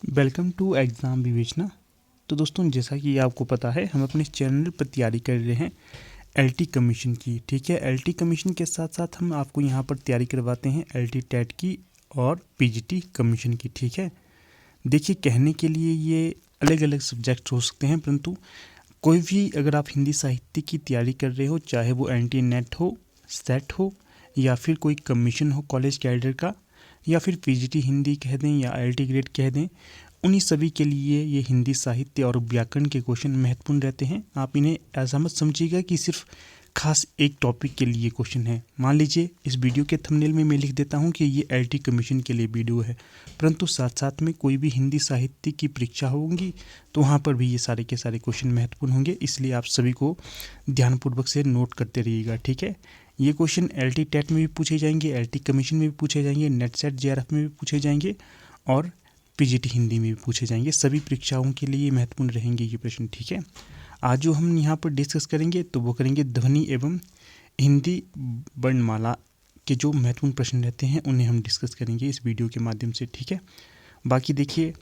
Welcome to exam विवेचना। तो दोस्तों, जैसा कि आपको पता है, हम अपने चैनल पर तैयारी कर रहे हैं एलटी कमीशन की। ठीक है, एलटी कमीशन के साथ साथ हम आपको यहाँ पर तैयारी करवाते हैं एलटी टेट की और पीजीटी कमीशन की। ठीक है, देखिए, कहने के लिए ये अलग अलग सब्जेक्ट हो सकते हैं, परंतु कोई भी अगर आप हिंदी साहित्य की तैयारी कर रहे हो, चाहे वो एनटी नेट हो, सेट हो, या फिर कोई कमीशन हो कॉलेज कैडर का, या फिर पीजीटी हिंदी कह दें या एलटी ग्रेड कह दें, उन्हीं सभी के लिए ये हिंदी साहित्य और व्याकरण के क्वेश्चन महत्वपूर्ण रहते हैं। आप इन्हें ऐसा मत समझिएगा कि सिर्फ खास एक टॉपिक के लिए क्वेश्चन है। मान लीजिए इस वीडियो के थंबनेल में मैं लिख देता हूँ कि ये एलटी कमीशन के लिए वीडियो है, परंतु साथ साथ में कोई भी हिंदी साहित्य की परीक्षा होगी तो वहाँ पर भी ये सारे के सारे क्वेश्चन महत्वपूर्ण होंगे, इसलिए आप सभी को ध्यानपूर्वक से नोट करते रहिएगा। ठीक है, ये क्वेश्चन एलटी टेट में भी पूछे जाएंगे, एलटी कमीशन में भी पूछे जाएंगे, नेट सेट जेआरएफ में भी पूछे जाएंगे और पीजीटी हिंदी में भी पूछे जाएंगे। सभी परीक्षाओं के लिए महत्वपूर्ण रहेंगे ये प्रश्न। ठीक है, आज जो हम यहाँ पर डिस्कस करेंगे तो वो करेंगे ध्वनि एवं हिंदी वर्णमाला के जो महत्वपूर्ण प्रश्न रहते हैं उन्हें हम डिस्कस करेंगे इस वीडियो के माध्यम से। ठीक है, बाकी देखिए,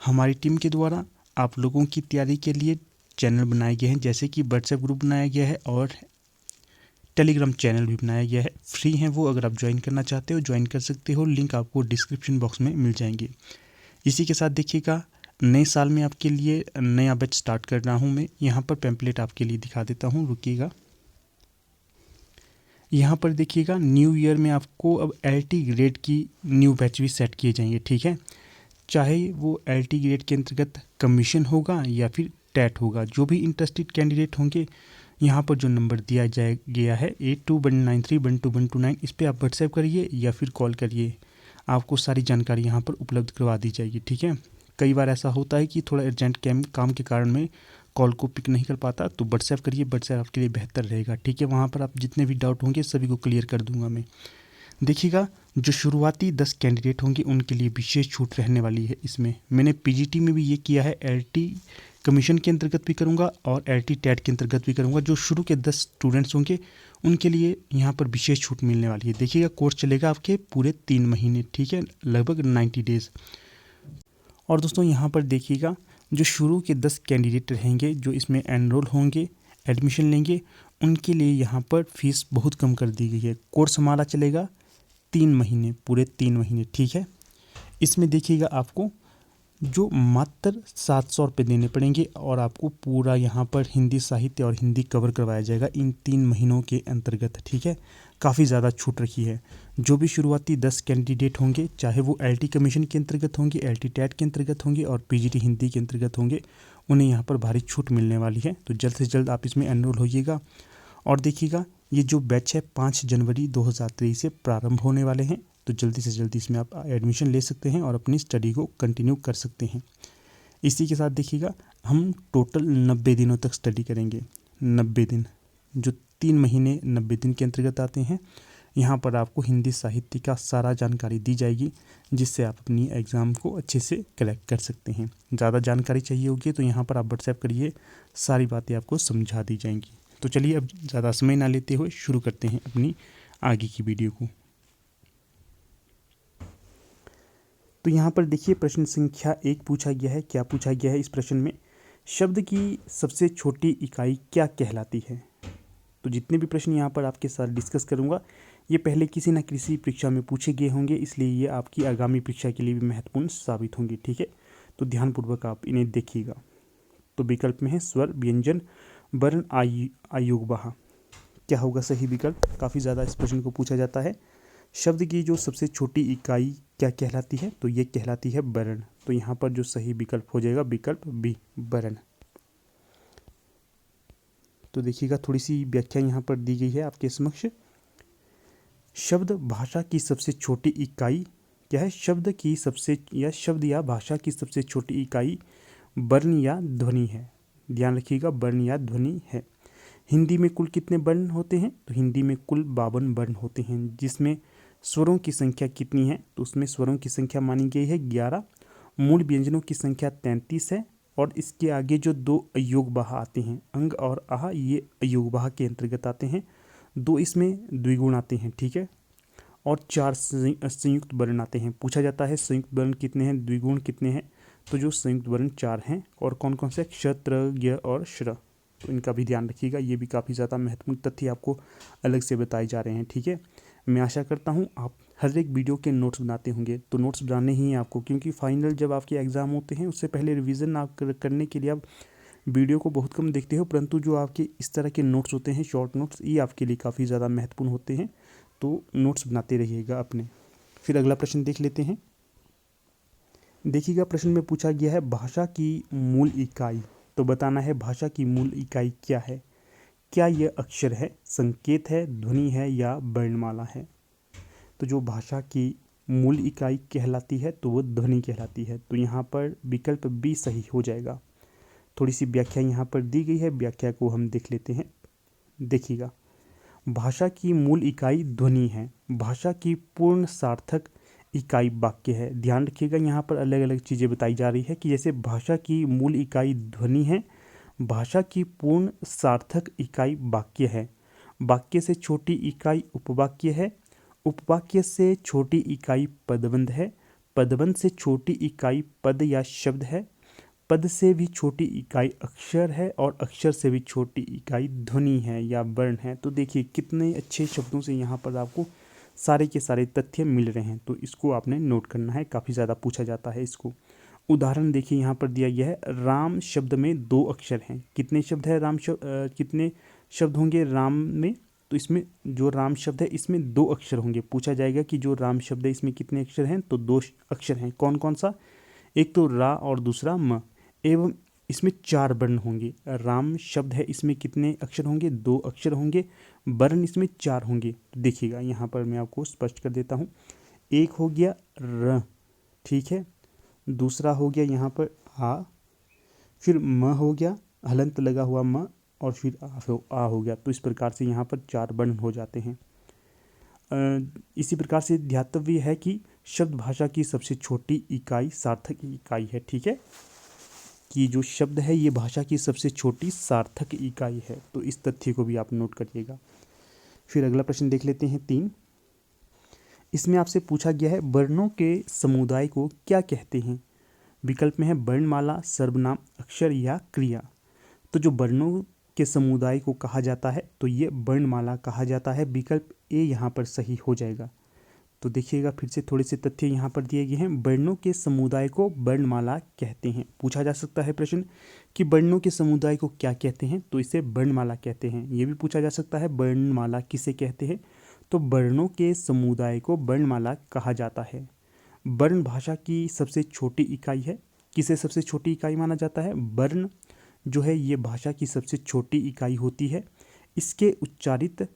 हमारी टीम के द्वारा आप लोगों की तैयारी के लिए चैनल बनाए गए हैं, जैसे कि व्हाट्सएप ग्रुप बनाया गया है और टेलीग्राम चैनल भी बनाया गया है। फ्री हैं वो, अगर आप ज्वाइन करना चाहते हो ज्वाइन कर सकते हो, लिंक आपको डिस्क्रिप्शन बॉक्स में मिल जाएंगे। इसी के साथ देखिएगा, नए साल में आपके लिए नया बैच स्टार्ट कर रहा हूँ मैं। यहाँ पर पैम्पलेट आपके लिए दिखा देता हूँ, रुकिएगा। यहाँ पर देखिएगा, न्यू ईयर में आपको अब एलटी ग्रेड की न्यू बैच भी सेट किए जाएंगे। ठीक है, चाहे वो एलटी ग्रेड के अंतर्गत कमीशन होगा या फिर टेट होगा, जो भी इंटरेस्टेड कैंडिडेट होंगे, यहाँ पर जो नंबर दिया गया है 8219312129, इस पर आप व्हाट्सएप करिए या फिर कॉल करिए, आपको सारी जानकारी यहाँ पर उपलब्ध करवा दी जाएगी। ठीक है, कई बार ऐसा होता है कि थोड़ा अर्जेंट काम के कारण मैं कॉल को पिक नहीं कर पाता, तो व्हाट्सएप करिए, व्हाट्सएप आपके लिए बेहतर रहेगा। ठीक है, वहाँ पर आप जितने भी डाउट होंगे सभी को क्लियर कर दूंगा मैं। देखिएगा, जो शुरुआती 10 कैंडिडेट होंगे उनके लिए विशेष छूट रहने वाली है। इसमें मैंने पीजीटी में भी ये किया है, एलटी कमीशन के अंतर्गत भी करूँगा और एलटी टेट के अंतर्गत भी करूँगा। जो शुरू के 10 स्टूडेंट्स होंगे उनके लिए यहाँ पर विशेष छूट मिलने वाली है। देखिएगा, कोर्स चलेगा आपके पूरे 3 महीने। ठीक है, लगभग 90 डेज। और दोस्तों, यहाँ पर देखिएगा, जो शुरू के 10 कैंडिडेट रहेंगे जो इसमें एनरोल होंगे, एडमिशन लेंगे, उनके लिए यहाँ पर फीस बहुत कम कर दी गई है। कोर्स हमारा चलेगा 3 महीने, पूरे 3 महीने। ठीक है, इसमें देखिएगा आपको जो मात्र 700 रुपये देने पड़ेंगे और आपको पूरा यहाँ पर हिंदी साहित्य और हिंदी कवर करवाया जाएगा इन 3 महीनों के अंतर्गत। ठीक है, काफ़ी ज़्यादा छूट रखी है। जो भी शुरुआती 10 कैंडिडेट होंगे, चाहे वो एलटी कमीशन के अंतर्गत होंगे, एलटी टेट के अंतर्गत होंगे और पीजीटी हिंदी के अंतर्गत होंगे, उन्हें यहाँ पर भारी छूट मिलने वाली है। तो जल्द से जल्द आप इसमें एनरोल होइएगा। और देखिएगा, ये जो बैच है 5 जनवरी 2023 से प्रारंभ होने वाले हैं, तो जल्दी से जल्दी इसमें आप एडमिशन ले सकते हैं और अपनी स्टडी को कंटिन्यू कर सकते हैं। इसी के साथ देखिएगा, हम टोटल 90 दिनों तक स्टडी करेंगे। 90 दिन, जो 3 महीने 90 दिन के अंतर्गत आते हैं, यहाँ पर आपको हिंदी साहित्य का सारा जानकारी दी जाएगी, जिससे आप अपनी एग्ज़ाम को अच्छे से कलेक्ट कर सकते हैं। ज़्यादा जानकारी चाहिए होगी तो यहाँ पर आप व्हाट्सएप करिए, सारी बातें आपको समझा दी जाएंगी। तो चलिए, अब ज़्यादा समय ना लेते हुए शुरू करते हैं अपनी आगे की वीडियो को। तो यहाँ पर देखिए, प्रश्न संख्या 1 पूछा गया है। क्या पूछा गया है इस प्रश्न में? शब्द की सबसे छोटी इकाई क्या कहलाती है? तो जितने भी प्रश्न यहाँ पर आपके साथ डिस्कस करूँगा, ये पहले किसी न किसी परीक्षा में पूछे गए होंगे, इसलिए ये आपकी आगामी परीक्षा के लिए भी महत्वपूर्ण साबित होंगे। ठीक है, तो ध्यानपूर्वक आप इन्हें देखिएगा। तो विकल्प में है स्वर, व्यंजन, वर्ण, आयुर्वाह। क्या होगा सही विकल्प? काफ़ी ज़्यादा इस प्रश्न को पूछा जाता है। शब्द की जो सबसे छोटी इकाई क्या कहलाती है? तो ये कहलाती है वर्ण। तो यहाँ पर जो सही विकल्प हो जाएगा विकल्प बी, वर्ण। तो देखिएगा, थोड़ी सी व्याख्या यहाँ पर दी गई है आपके समक्ष। शब्द भाषा की सबसे छोटी इकाई क्या है? शब्द या भाषा की सबसे छोटी इकाई वर्ण या ध्वनि है। ध्यान रखिएगा, वर्ण या ध्वनि है। हिंदी में कुल कितने वर्ण होते हैं? तो हिंदी में कुल 52 वर्ण होते हैं। जिसमें स्वरों की संख्या कितनी है? तो उसमें स्वरों की संख्या मानी गई है 11। मूल व्यंजनों की संख्या 33 है और इसके आगे जो 2 अयोगवाह आते हैं, अंग और आह, ये अयोगवाह के अंतर्गत आते हैं। 2 इसमें द्विगुण आते हैं। ठीक है, और 4 संयुक्त वर्ण आते हैं। पूछा जाता है संयुक्त वर्ण कितने हैं, द्विगुण कितने हैं? तो जो संयुक्त वर्ण 4 हैं और कौन कौन से क्ष, त्र, ज्ञ और श्र, तो इनका भी ध्यान रखिएगा। ये भी काफ़ी ज़्यादा महत्वपूर्ण तथ्य आपको अलग से बताए जा रहे हैं, ठीक है। मैं आशा करता हूँ आप हर एक वीडियो के नोट्स बनाते होंगे, तो नोट्स बनाने ही हैं आपको, क्योंकि फाइनल जब आपके एग्ज़ाम होते हैं उससे पहले रिवीजन आप करने के लिए आप वीडियो को बहुत कम देखते हो, परंतु जो आपके इस तरह के नोट्स होते हैं, शॉर्ट नोट्स, ये आपके लिए काफ़ी ज़्यादा महत्वपूर्ण होते हैं, तो नोट्स बनाते रहिएगा अपने। फिर अगला प्रश्न देख लेते हैं। देखिएगा, प्रश्न में पूछा गया है भाषा की मूल इकाई, तो बताना है भाषा की मूल इकाई क्या है। क्या यह अक्षर है, संकेत है, ध्वनि है या वर्णमाला है। तो जो भाषा की मूल इकाई कहलाती है तो वो ध्वनि कहलाती है, तो यहाँ पर विकल्प बी सही हो जाएगा। थोड़ी सी व्याख्या यहाँ पर दी गई है, व्याख्या को हम देख लेते हैं। देखिएगा, भाषा की मूल इकाई ध्वनि है, भाषा की पूर्ण सार्थक इकाई वाक्य है। ध्यान रखिएगा, यहाँ पर अलग अलग चीज़ें बताई जा रही है कि जैसे भाषा की मूल इकाई ध्वनि है, भाषा की पूर्ण सार्थक इकाई वाक्य है, वाक्य से छोटी इकाई उपवाक्य है, उपवाक्य से छोटी इकाई पदबंध है, पदबंध से छोटी इकाई पद या शब्द है, पद से भी छोटी इकाई अक्षर है और अक्षर से भी छोटी इकाई ध्वनि है या वर्ण है। तो देखिए कितने अच्छे शब्दों से यहाँ पर आपको सारे के सारे तथ्य मिल रहे हैं, तो इसको आपने नोट करना है, काफ़ी ज़्यादा पूछा जाता है इसको। उदाहरण देखिए, यहाँ पर दिया गया है राम शब्द में 2 अक्षर हैं। कितने शब्द है राम कितने शब्द होंगे राम में, तो इसमें जो राम शब्द है इसमें 2 अक्षर होंगे। पूछा जाएगा कि जो राम शब्द है इसमें कितने अक्षर हैं, तो 2 अक्षर हैं। कौन कौन सा, एक तो रा और दूसरा म, एवं इसमें 4 वर्ण होंगे। राम शब्द है, इसमें कितने अक्षर होंगे, 2 अक्षर होंगे, वर्ण इसमें 4 होंगे। तो देखिएगा यहाँ पर मैं आपको स्पष्ट कर देता हूँ। एक हो गया र, ठीक है, दूसरा हो गया यहाँ पर आ, फिर म हो गया, हलंत लगा हुआ म, और फिर आ हो गया। तो इस प्रकार से यहाँ पर 4 वर्ण हो जाते हैं। इसी प्रकार से ध्यातव्य है कि शब्द भाषा की सबसे छोटी इकाई सार्थक इकाई है, ठीक है, कि जो शब्द है ये भाषा की सबसे छोटी सार्थक इकाई है। तो इस तथ्य को भी आप नोट करिएगा। फिर अगला प्रश्न देख लेते हैं 3। इसमें आपसे पूछा गया है वर्णों के समुदाय को क्या कहते हैं। विकल्प में है वर्णमाला, सर्वनाम, अक्षर या क्रिया। तो जो वर्णों के समुदाय को कहा जाता है तो ये वर्णमाला कहा जाता है। विकल्प ए यहाँ पर सही हो जाएगा। तो देखिएगा, फिर से थोड़े से तथ्य यहाँ पर दिए गए हैं। वर्णों के समुदाय को वर्णमाला कहते हैं। पूछा जा सकता है प्रश्न कि वर्णों के समुदाय को क्या कहते हैं, तो इसे वर्णमाला कहते हैं। ये भी पूछा जा सकता है वर्णमाला किसे कहते हैं, तो वर्णों के समुदाय को वर्णमाला कहा जाता है। वर्ण भाषा की सबसे छोटी इकाई है। किसे सबसे छोटी इकाई माना जाता है, वर्ण जो है ये भाषा की सबसे छोटी इकाई होती है। इसके उच्चारित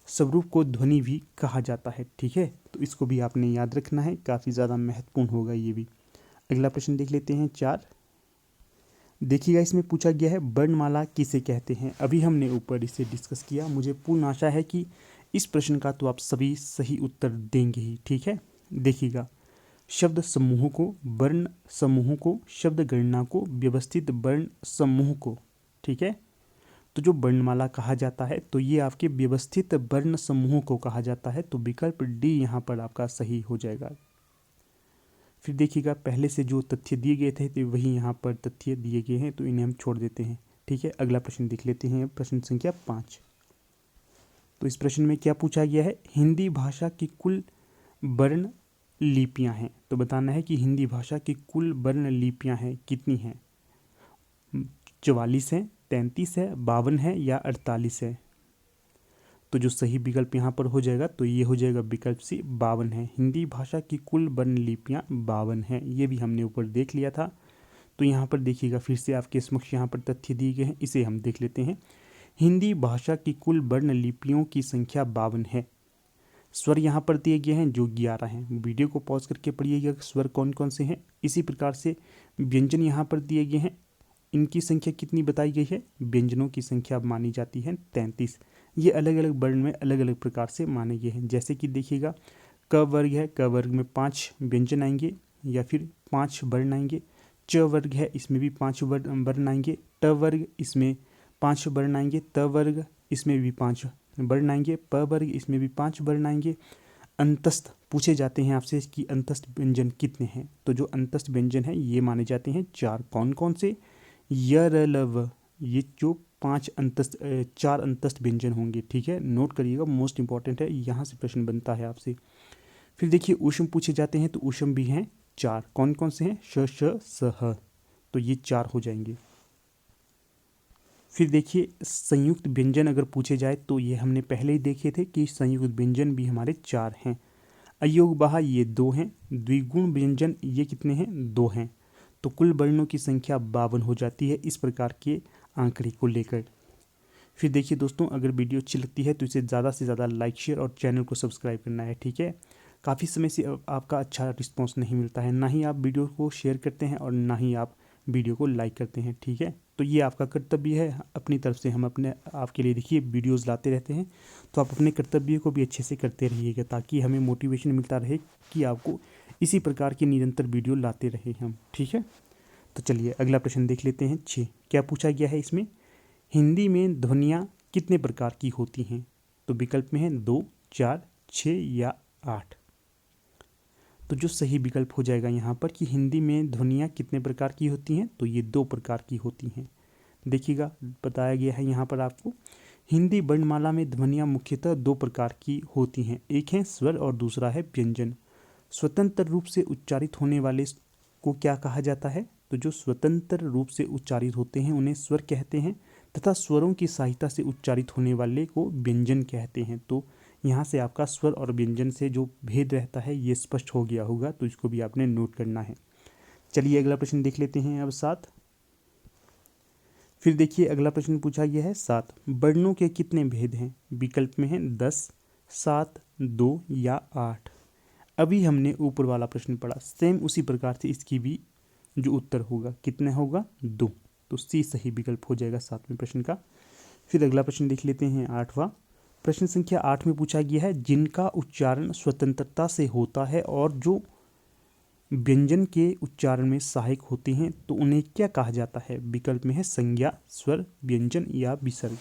स्वरूप को ध्वनि भी कहा जाता है, ठीक है, तो इसको भी आपने याद रखना है, काफ़ी ज़्यादा महत्वपूर्ण होगा ये भी। अगला प्रश्न देख लेते हैं 4। देखिएगा, इसमें पूछा गया है वर्णमाला किसे कहते हैं। अभी हमने ऊपर इसे डिस्कस किया। मुझे पूर्ण आशा है कि इस प्रश्न का तो आप सभी सही उत्तर देंगे ही, ठीक है। देखिएगा, शब्द समूह को, वर्ण समूह को, शब्द गणना को, व्यवस्थित वर्ण समूह को, ठीक है, तो जो वर्णमाला कहा जाता है तो ये आपके व्यवस्थित वर्ण समूह को कहा जाता है। तो विकल्प डी यहाँ पर आपका सही हो जाएगा। फिर देखिएगा, पहले से जो तथ्य दिए गए थे तो वही यहाँ पर तथ्य दिए गए हैं, तो इन्हें हम छोड़ देते हैं, ठीक है। अगला प्रश्न देख लेते हैं, प्रश्न संख्या 5। तो इस प्रश्न में क्या पूछा गया है, हिंदी भाषा की कुल वर्ण लिपियाँ हैं। तो बताना है कि हिंदी भाषा की कुल वर्ण लिपियाँ हैं कितनी हैं। 44 है, 33 है, 52 है या 48 है। तो जो सही विकल्प यहाँ पर हो जाएगा तो ये हो जाएगा विकल्प सी, 52 है। हिंदी भाषा की कुल वर्ण लिपियाँ 52 हैं। ये भी हमने ऊपर देख लिया था। तो यहाँ पर देखिएगा, फिर से आपके समक्ष यहाँ पर तथ्य दिए गए हैं, इसे हम देख लेते हैं। हिंदी भाषा की कुल वर्ण लिपियों की संख्या 52 है। स्वर यहाँ पर दिए गए हैं जो 11 हैं। वीडियो को पॉज करके पढ़िएगा स्वर कौन कौन से हैं। इसी प्रकार से व्यंजन यहाँ पर दिए गए हैं, इनकी संख्या कितनी बताई गई है, व्यंजनों की संख्या मानी जाती है 33। ये अलग अलग वर्ण में अलग अलग प्रकार से माने गए हैं। जैसे कि देखिएगा, क वर्ग है, क वर्ग में 5 व्यंजन आएंगे या फिर 5 वर्ण आएंगे। च वर्ग है, इसमें भी 5 वर्ण आएंगे। ट वर्ग, इसमें 5 वर्ण आएंगे। त वर्ग, इसमें भी 5 वर्ण आएंगे। प वर्ग, इसमें भी 5 वर्ण आएंगे। अंतस्थ पूछे जाते हैं आपसे कि अंतस्थ व्यंजन कितने हैं, तो जो अंतस्थ व्यंजन है ये माने जाते हैं 4। कौन कौन से? य, र, ल, व, ये जो 4 अंतस्थ व्यंजन होंगे। ठीक है, नोट करिएगा, मोस्ट इंपॉर्टेंट है, यहाँ से प्रश्न बनता है आपसे। फिर देखिए ऊष्म पूछे जाते हैं, तो ऊष्म भी हैं 4। कौन कौन से हैं? श, श, स, ह, तो ये 4 हो जाएंगे। फिर देखिए संयुक्त व्यंजन अगर पूछे जाए तो ये हमने पहले ही देखे थे कि संयुक्त व्यंजन भी हमारे 4 हैं। अयोग बहा ये 2 हैं। द्विगुण व्यंजन ये कितने हैं? 2 हैं। तो कुल वर्णों की संख्या 52 हो जाती है इस प्रकार के आंकड़े को लेकर। फिर देखिए दोस्तों, अगर वीडियो अच्छी लगती है तो इसे ज़्यादा से ज़्यादा लाइक, शेयर और चैनल को सब्सक्राइब करना है। ठीक है, काफ़ी समय से आपका अच्छा रिस्पॉन्स नहीं मिलता है, ना ही आप वीडियो को शेयर करते हैं और ना ही आप वीडियो को लाइक करते हैं। ठीक है, तो ये आपका कर्तव्य है, अपनी तरफ से हम अपने आपके लिए देखिए वीडियोस लाते रहते हैं, तो आप अपने कर्तव्य को भी अच्छे से करते रहिएगा ताकि हमें मोटिवेशन मिलता रहे कि आपको इसी प्रकार की निरंतर वीडियो लाते रहे हम। ठीक है, तो चलिए अगला प्रश्न देख लेते हैं। 6 क्या पूछा गया है इसमें? हिंदी में ध्वनियाँ कितने प्रकार की होती हैं? तो विकल्प में है 2, 4, 6 या 8। तो जो सही विकल्प हो जाएगा यहाँ पर कि हिंदी में ध्वनियाँ कितने प्रकार की होती हैं, तो ये 2 प्रकार की होती हैं। देखिएगा बताया गया है यहाँ पर आपको, हिंदी वर्णमाला में ध्वनियाँ मुख्यतः 2 प्रकार की होती हैं, एक है स्वर और दूसरा है व्यंजन। स्वतंत्र रूप से उच्चारित होने वाले को क्या कहा जाता है? तो जो स्वतंत्र रूप से उच्चारित होते हैं उन्हें स्वर कहते हैं, तथा स्वरों की सहायता से उच्चारित होने वाले को व्यंजन कहते हैं। तो यहाँ से आपका स्वर और व्यंजन से जो भेद रहता है ये स्पष्ट हो गया होगा, तो इसको भी आपने नोट करना है। चलिए अगला प्रश्न देख लेते हैं अब 7। फिर देखिए अगला प्रश्न पूछा गया है 7 वर्णों के कितने भेद हैं? विकल्प में है 10, 7, 2 या 8। अभी हमने ऊपर वाला प्रश्न पढ़ा, सेम उसी प्रकार से इसकी भी जो उत्तर होगा कितना होगा? 2। तो सी सही विकल्प हो जाएगा 7वें प्रश्न का। फिर अगला प्रश्न देख लेते हैं 8वां। प्रश्न संख्या 8 में पूछा गया है जिनका उच्चारण स्वतंत्रता से होता है और जो व्यंजन के उच्चारण में सहायक होते हैं तो उन्हें क्या कहा जाता है? विकल्प में है संज्ञा, स्वर, व्यंजन या विसर्ग।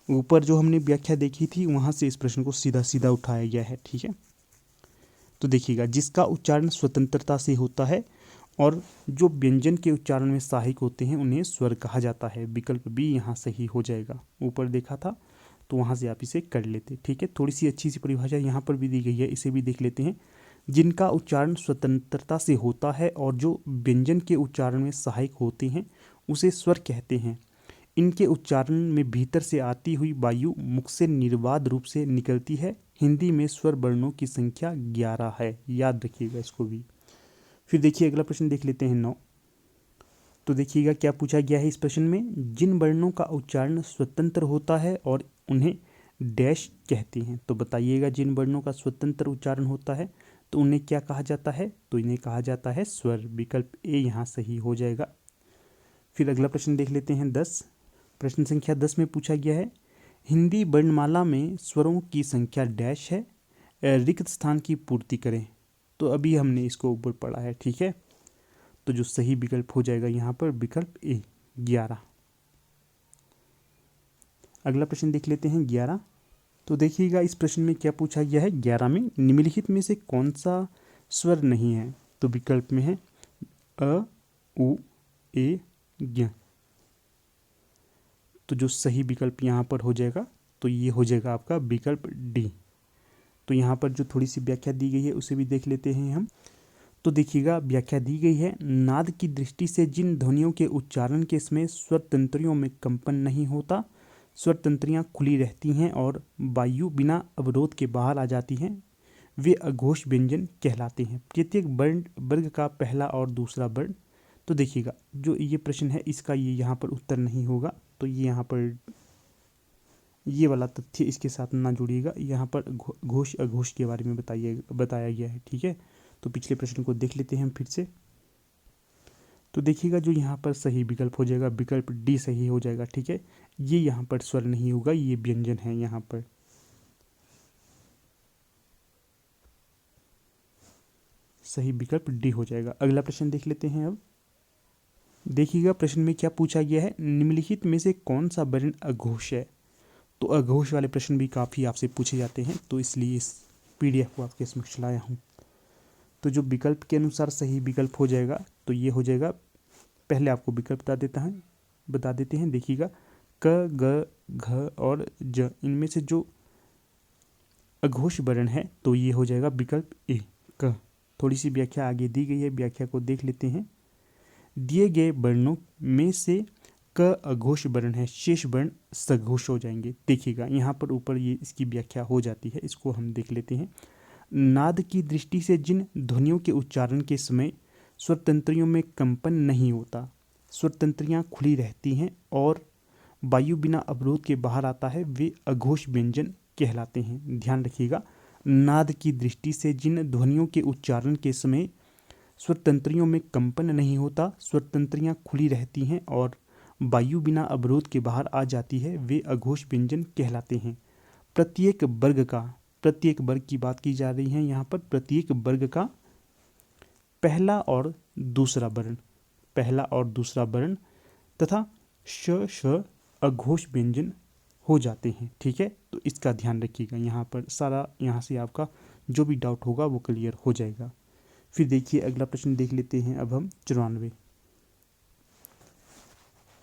ऊपर जो हमने व्याख्या देखी थी वहाँ से इस प्रश्न को सीधा सीधा उठाया गया है। ठीक है, तो देखिएगा जिसका उच्चारण स्वतंत्रता से होता है और जो व्यंजन के उच्चारण में सहायक होते हैं उन्हें स्वर कहा जाता है। विकल्प भी यहाँ सही हो जाएगा, ऊपर देखा था तो वहाँ से आप इसे कर लेते। ठीक है, थोड़ी सी अच्छी सी परिभाषा यहाँ पर भी दी गई है, इसे भी देख लेते हैं। जिनका उच्चारण स्वतंत्रता से होता है और जो व्यंजन के उच्चारण में सहायक होते हैं उसे स्वर कहते हैं। इनके उच्चारण में भीतर से आती हुई वायु मुख से निर्बाध रूप से निकलती है। हिंदी में स्वर वर्णों की संख्या 11 है, याद रखिएगा इसको भी। फिर देखिए अगला प्रश्न देख लेते हैं 9। तो देखिएगा क्या पूछा गया है इस प्रश्न में, जिन वर्णों का उच्चारण स्वतंत्र होता है और उन्हें डैश कहते हैं। तो बताइएगा जिन वर्णों का स्वतंत्र उच्चारण होता है तो उन्हें क्या कहा जाता है? तो इन्हें कहा जाता है स्वर। विकल्प ए यहाँ सही हो जाएगा। फिर अगला प्रश्न देख लेते हैं 10। प्रश्न संख्या 10 में पूछा गया है हिंदी वर्णमाला में स्वरों की संख्या डैश है, रिक्त स्थान की पूर्ति करें। तो अभी हमने इसको ऊपर पढ़ा है। ठीक है, तो जो सही विकल्प हो जाएगा यहाँ पर विकल्प ए 11। अगला प्रश्न देख लेते हैं 11। तो देखिएगा इस प्रश्न में क्या पूछा गया है, 11 में निम्नलिखित में से कौन सा स्वर नहीं है? तो विकल्प में है अ, उ, ए, ज्ञ। तो जो सही विकल्प यहाँ पर हो जाएगा तो ये हो जाएगा आपका विकल्प डी। तो यहाँ पर जो थोड़ी सी व्याख्या दी गई है उसे भी देख लेते हैं हम। तो देखिएगा व्याख्या दी गई है, नाद की दृष्टि से जिन ध्वनियों के उच्चारण के समय स्वर तंत्रियों में कंपन नहीं होता, स्वर तंत्रियाँ खुली रहती हैं और वायु बिना अवरोध के बाहर आ जाती हैं, वे अघोष व्यंजन कहलाते हैं। प्रत्येक वर्ण वर्ग का पहला और दूसरा वर्ण। तो देखिएगा जो ये प्रश्न है इसका ये यहाँ पर उत्तर नहीं होगा, तो ये यहाँ पर ये वाला तथ्य इसके साथ ना जुड़िएगा। यहाँ पर घोष अघोष के बारे में बताया गया है। ठीक है, तो पिछले प्रश्न को देख लेते हैं हम फिर से। तो देखिएगा जो यहाँ पर सही विकल्प हो जाएगा विकल्प डी सही हो जाएगा। ठीक है, ये यहाँ पर स्वर नहीं होगा, ये व्यंजन है यहाँ पर। सही विकल्प डी हो जाएगा। अगला प्रश्न देख लेते हैं अब। देखिएगा प्रश्न में क्या पूछा गया है, निम्नलिखित में से कौन सा वर्ण अघोष है? तो अघोष वाले प्रश्न भी काफ़ी आपसे पूछे जाते हैं, तो इसलिए इस PDF को आपके समक्ष लाया हूँ। तो जो विकल्प के अनुसार सही विकल्प हो जाएगा तो ये हो जाएगा, पहले आपको विकल्प बता देते हैं। देखिएगा, क, ग, घ और ज, इनमें से जो अघोष वर्ण है तो ये हो जाएगा विकल्प ए, क। थोड़ी सी व्याख्या आगे दी गई है, व्याख्या को देख लेते हैं। दिए गए वर्णों में से क अघोष वर्ण है, शेष वर्ण सघोष हो जाएंगे। देखिएगा यहाँ पर ऊपर ये इसकी व्याख्या हो जाती है, इसको हम देख लेते हैं। नाद की दृष्टि से जिन ध्वनियों के उच्चारण के समय स्वरतंत्रियों में कंपन नहीं होता, स्वरतंत्रियाँ खुली रहती हैं और वायु बिना अवरोध के बाहर आता है, वे अघोष व्यंजन कहलाते हैं। ध्यान रखिएगा, नाद की दृष्टि से जिन ध्वनियों के उच्चारण के समय स्वरतंत्रियों में कंपन नहीं होता, स्वरतंत्रियाँ खुली रहती हैं और वायु बिना अवरोध के बाहर आ जाती है, वे अघोष व्यंजन कहलाते हैं। प्रत्येक वर्ग की बात की जा रही है यहाँ पर। प्रत्येक वर्ग का पहला और दूसरा वर्ण तथा श अघोष व्यंजन हो जाते हैं। ठीक है, तो इसका ध्यान रखिएगा। यहाँ पर सारा, यहाँ से आपका जो भी डाउट होगा वो क्लियर हो जाएगा। फिर देखिए अगला प्रश्न देख लेते हैं अब हम 94।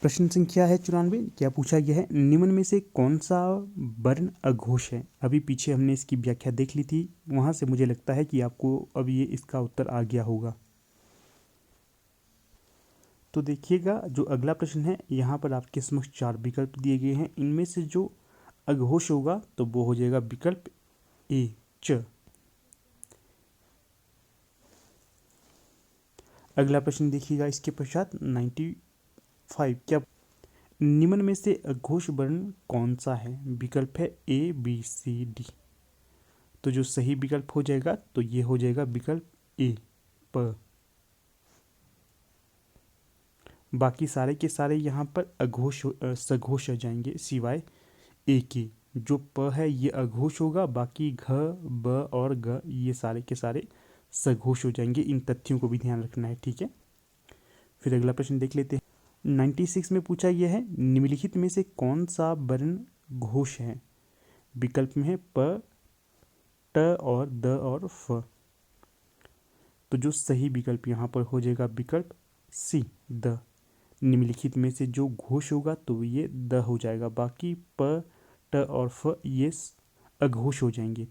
प्रश्न संख्या है 94। क्या पूछा गया है, निम्न में से कौन सा वर्ण अघोष है। अभी पीछे हमने इसकी व्याख्या देख ली थी, वहां से मुझे लगता है कि आपको अब ये इसका उत्तर आ गया होगा। तो देखिएगा, जो अगला प्रश्न है यहाँ पर आपके समक्ष 4 विकल्प दिए गए हैं। इनमें से जो अघोष होगा तो वो हो जाएगा विकल्प ए, च। अगला प्रश्न देखिएगा इसके पश्चात 95। क्या निम्न में से अघोष वर्ण कौन सा है। विकल्प है A, B, C, D। तो जो सही विकल्प हो जाएगा तो ये हो जाएगा विकल्प ए, प। बाकी सारे के सारे यहाँ पर सघोष हो जाएंगे सिवाय ए के। जो प है ये अघोष होगा, बाकी घ, ब और ग ये सारे के सारे सघोष हो जाएंगे। इन तथ्यों को भी ध्यान रखना है। ठीक है, फिर अगला प्रश्न देख लेते हैं। 96 में पूछा यह है, निम्नलिखित में से कौन सा वर्ण घोष है। विकल्प में है प, ट और द और फ। तो जो सही विकल्प यहाँ पर हो जाएगा विकल्प सी, द। निम्नलिखित में से जो घोष होगा तो ये द हो जाएगा, बाकी प, ट और फ ये अघोष हो जाएंगे।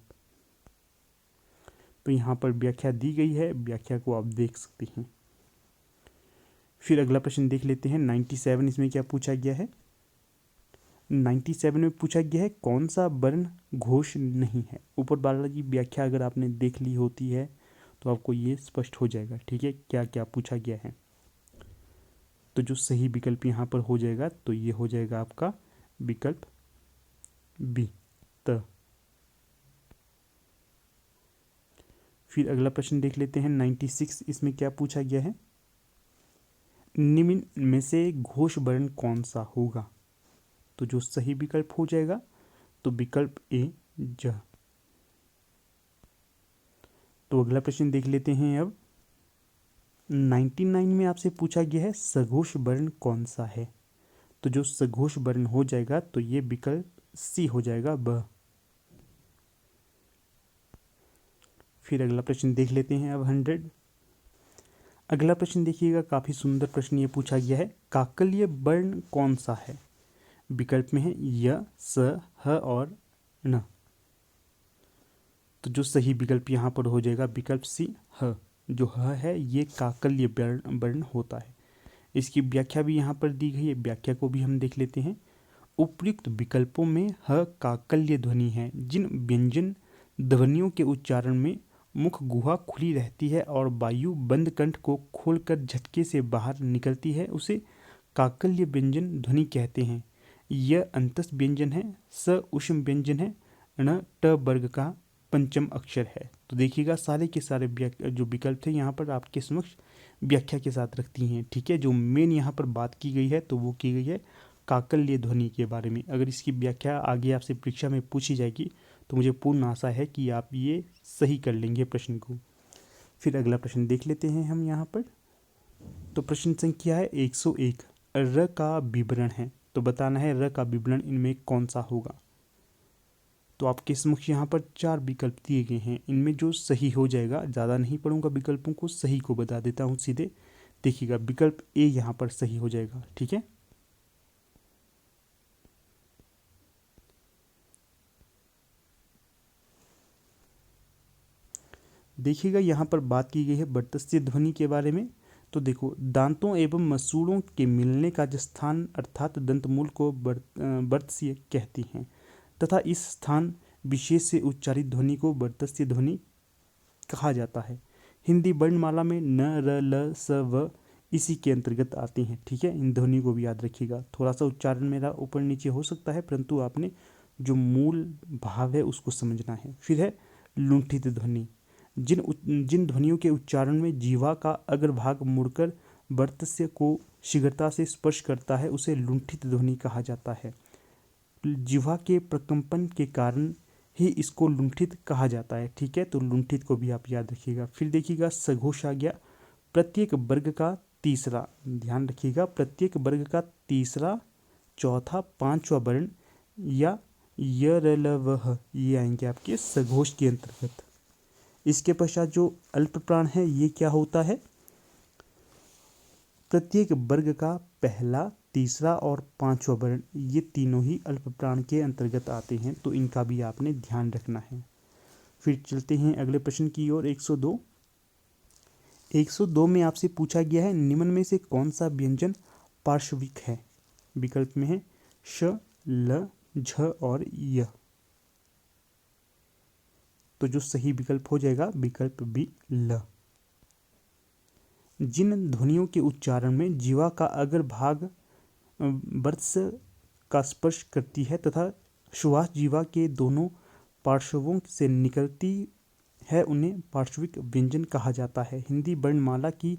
तो यहाँ पर व्याख्या दी गई है, व्याख्या को आप देख सकते हैं। फिर अगला प्रश्न देख लेते हैं 97। इसमें क्या पूछा गया है। 97 में पूछा गया है, कौन सा वर्ण घोष नहीं है। ऊपर वाली व्याख्या अगर आपने देख ली होती है तो आपको ये स्पष्ट हो जाएगा। ठीक है, क्या क्या पूछा गया है। तो जो सही विकल्प यहाँ पर हो जाएगा तो ये हो जाएगा आपका विकल्प बी, त। फिर अगला प्रश्न देख लेते हैं 96। इसमें क्या पूछा गया है, निम्न में से घोष वर्ण कौन सा होगा। तो जो सही विकल्प हो जाएगा तो विकल्प ए, ज। तो अगला प्रश्न देख लेते हैं अब 99 में आपसे पूछा गया है, सघोष वर्ण कौन सा है। तो जो सघोष वर्ण हो जाएगा तो ये विकल्प सी हो जाएगा, ब। फिर अगला प्रश्न देख लेते हैं अब 100। अगला प्रश्न देखिएगा, काफी सुंदर प्रश्न ये पूछा गया है, काकल्य वर्ण कौन सा है। विकल्प में है य, स, ह और न। तो जो सही विकल्प यहाँ पर हो जाएगा विकल्प सी, ह। जो ह है ये काकल्य वर्ण होता है। इसकी व्याख्या भी यहाँ पर दी गई है, व्याख्या को भी हम देख लेते हैं। उपयुक्त विकल्पों में ह काकल्य ध्वनि है। जिन व्यंजन ध्वनियों के उच्चारण में मुख गुहा खुली रहती है और वायु बंद कंठ को खोलकर झटके से बाहर निकलती है, उसे काकल्य व्यंजन ध्वनि कहते हैं। यह अंतस व्यंजन है, स ऊष्म व्यंजन है, ण ट वर्ग का पंचम अक्षर है। तो देखिएगा सारे के सारे जो विकल्प थे यहाँ पर आपके समक्ष व्याख्या के साथ रखती हैं। ठीक है, जो मेन यहाँ पर बात की गई है तो वो की गई है काकल्य ध्वनि के बारे में। अगर इसकी व्याख्या आगे आपसे परीक्षा में पूछी जाएगी तो मुझे पूर्ण आशा है कि आप ये सही कर लेंगे प्रश्न को। फिर अगला प्रश्न देख लेते हैं हम यहाँ पर। तो प्रश्न संख्या है 101, र का विवरण है। तो बताना है र का विवरण इनमें कौन सा होगा। तो आपके समक्ष यहाँ पर 4 विकल्प दिए गए हैं, इनमें जो सही हो जाएगा, ज़्यादा नहीं पढ़ूंगा विकल्पों को, सही को बता देता हूँ सीधे। देखिएगा विकल्प ए यहाँ पर सही हो जाएगा, ठीक है। देखिएगा यहाँ पर बात की गई है वर्तस्य ध्वनि के बारे में। तो देखो, दांतों एवं मसूड़ों के मिलने का स्थान अर्थात दंतमूल को वर्तस्य कहती हैं तथा इस स्थान विशेष से उच्चारित ध्वनि को वर्तस्य ध्वनि कहा जाता है। हिंदी वर्णमाला में न, र, ल, स, व इसी के अंतर्गत आती हैं, ठीक है। इन ध्वनि को भी याद रखिएगा। थोड़ा सा उच्चारण मेरा ऊपर नीचे हो सकता है, परंतु आपने जो मूल भाव है उसको समझना है। फिर है लुंठित ध्वनि। जिन ध्वनियों के उच्चारण में जीवा का अग्रभाग मुड़कर वर्तस्य को शीघ्रता से स्पर्श करता है उसे लुंठित ध्वनि कहा जाता है। जिह्वा के प्रकंपन के कारण ही इसको लुंठित कहा जाता है, ठीक है। तो लुंठित को भी आप याद रखिएगा। फिर देखिएगा सघोष आ गया। प्रत्येक वर्ग का तीसरा, ध्यान रखिएगा, प्रत्येक वर्ग का तीसरा, चौथा, पांचवा वर्ण या य, र, ल, व, ह ये आएंगे आपके सघोष के अंतर्गत। इसके पश्चात जो अल्प प्राण है ये क्या होता है? प्रत्येक वर्ग का पहला, तीसरा और पांचवा वर्ण, ये तीनों ही अल्प प्राण के अंतर्गत आते हैं, तो इनका भी आपने ध्यान रखना है। फिर चलते हैं अगले प्रश्न की ओर। 102 में आपसे पूछा गया है निम्न में से कौन सा व्यंजन पार्श्विक है? विकल्प में है श, ल, झ और य। तो जो सही विकल्प हो जाएगा विकल्प बी, ल। जिन ध्वनियों के उच्चारण में जीवा का अग्रभाग वर्त्स का स्पर्श करती है तथा श्वास जीवा के दोनों पार्श्वों से निकलती है उन्हें पार्श्विक व्यंजन कहा जाता है। हिंदी वर्णमाला की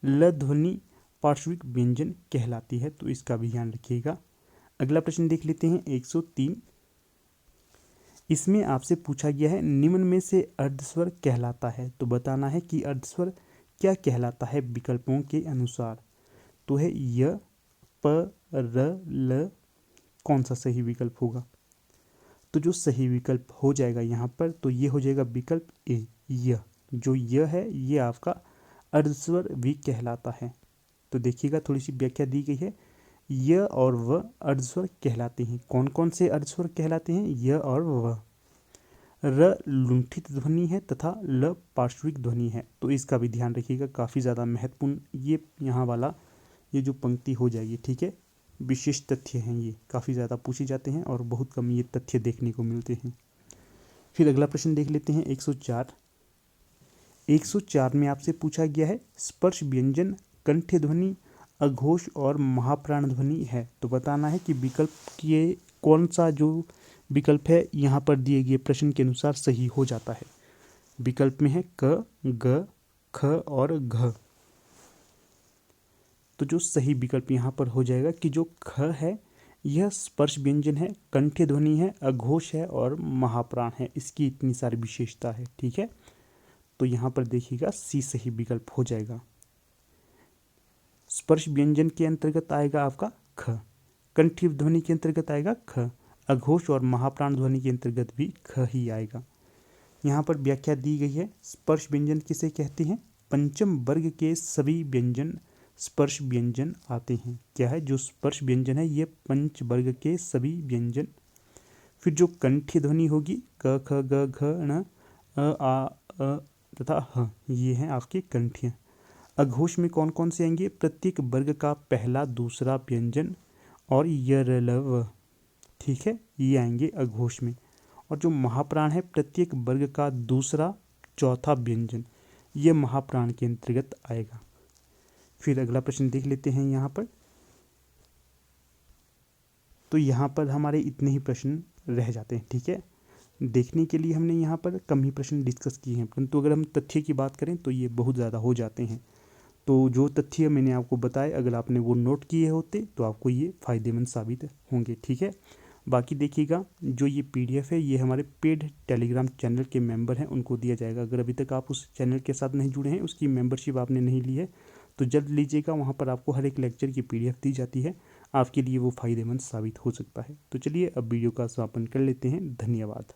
ल ध्वनि पार्श्विक व्यंजन कहलाती है, तो इसका भी ध्यान रखिएगा। अगला प्रश्न देख लेते हैं 103। इसमें आपसे पूछा गया है निम्न में से अर्धस्वर कहलाता है, तो बताना है कि अर्धस्वर क्या कहलाता है विकल्पों के अनुसार। तो है य, प, र, ल, कौन सा सही विकल्प होगा? तो जो सही विकल्प हो जाएगा यहाँ पर, तो ये हो जाएगा विकल्प ए, य। जो य है ये आपका अर्धस्वर भी कहलाता है। तो देखिएगा थोड़ी सी व्याख्या दी गई है। य और व अर्धस्वर कहलाते हैं। कौन कौन से अर्धस्वर कहलाते हैं? य और व। र लुंठित ध्वनि है तथा ल पार्श्विक ध्वनि है, तो इसका भी ध्यान रखिएगा। काफ़ी ज़्यादा महत्वपूर्ण ये यहाँ वाला ये जो पंक्ति हो जाएगी, ठीक है। विशेष तथ्य हैं, ये काफ़ी ज़्यादा पूछे जाते हैं और बहुत कम ये तथ्य देखने को मिलते हैं। फिर अगला प्रश्न देख लेते हैं 104। 104 में आपसे पूछा गया है स्पर्श व्यंजन कंठ ध्वनि, अघोष और महाप्राण ध्वनि है, तो बताना है कि विकल्प के कौन सा जो विकल्प है यहाँ पर दिए गए प्रश्न के अनुसार सही हो जाता है। विकल्प में है क, ग, ख और घ। तो जो सही विकल्प यहाँ पर हो जाएगा कि जो ख है यह स्पर्श व्यंजन है, कंठ ध्वनि है, अघोष है और महाप्राण है। इसकी इतनी सारी विशेषता है, ठीक है। तो यहाँ पर देखिएगा सी सही विकल्प हो जाएगा। स्पर्श व्यंजन के अंतर्गत आएगा आपका ख, कंठी ध्वनि के अंतर्गत आएगा ख, अघोष और महाप्राण ध्वनि के अंतर्गत भी ख ही आएगा। यहाँ पर व्याख्या दी गई है स्पर्श व्यंजन किसे कहते हैं? पंचम वर्ग के सभी व्यंजन स्पर्श व्यंजन आते हैं। क्या है जो स्पर्श व्यंजन है? ये पंच वर्ग के सभी व्यंजन। फिर जो कंठी ध्वनि होगी क, ख, ग, घ, ण, आ तथा ह, ये हैं आपके कंठियाँ। अघोष में कौन कौन से आएंगे? प्रत्येक वर्ग का पहला, दूसरा व्यंजन और य, र, ल, व, ठीक है, ये आएंगे अघोष में। और जो महाप्राण है प्रत्येक वर्ग का दूसरा, चौथा व्यंजन, ये महाप्राण के अंतर्गत आएगा। फिर अगला प्रश्न देख लेते हैं यहाँ पर। तो यहाँ पर हमारे इतने ही प्रश्न रह जाते हैं, ठीक है। देखने के लिए हमने यहाँ पर कम ही प्रश्न डिस्कस किए हैं, परंतु अगर हम तथ्य की बात करें तो ये बहुत ज़्यादा हो जाते हैं। तो जो तथ्य मैंने आपको बताए अगर आपने वो नोट किए होते तो आपको ये फ़ायदेमंद साबित होंगे, ठीक है। बाकी देखिएगा जो ये PDF है ये हमारे पेड टेलीग्राम चैनल के मेंबर हैं उनको दिया जाएगा। अगर अभी तक आप उस चैनल के साथ नहीं जुड़े हैं, उसकी मेंबरशिप आपने नहीं ली है, तो जल्द लीजिएगा। वहाँ पर आपको हर एक लेक्चर की PDF दी जाती है, आपके लिए वो फ़ायदेमंद साबित हो सकता है। तो चलिए अब वीडियो का समापन कर लेते हैं। धन्यवाद।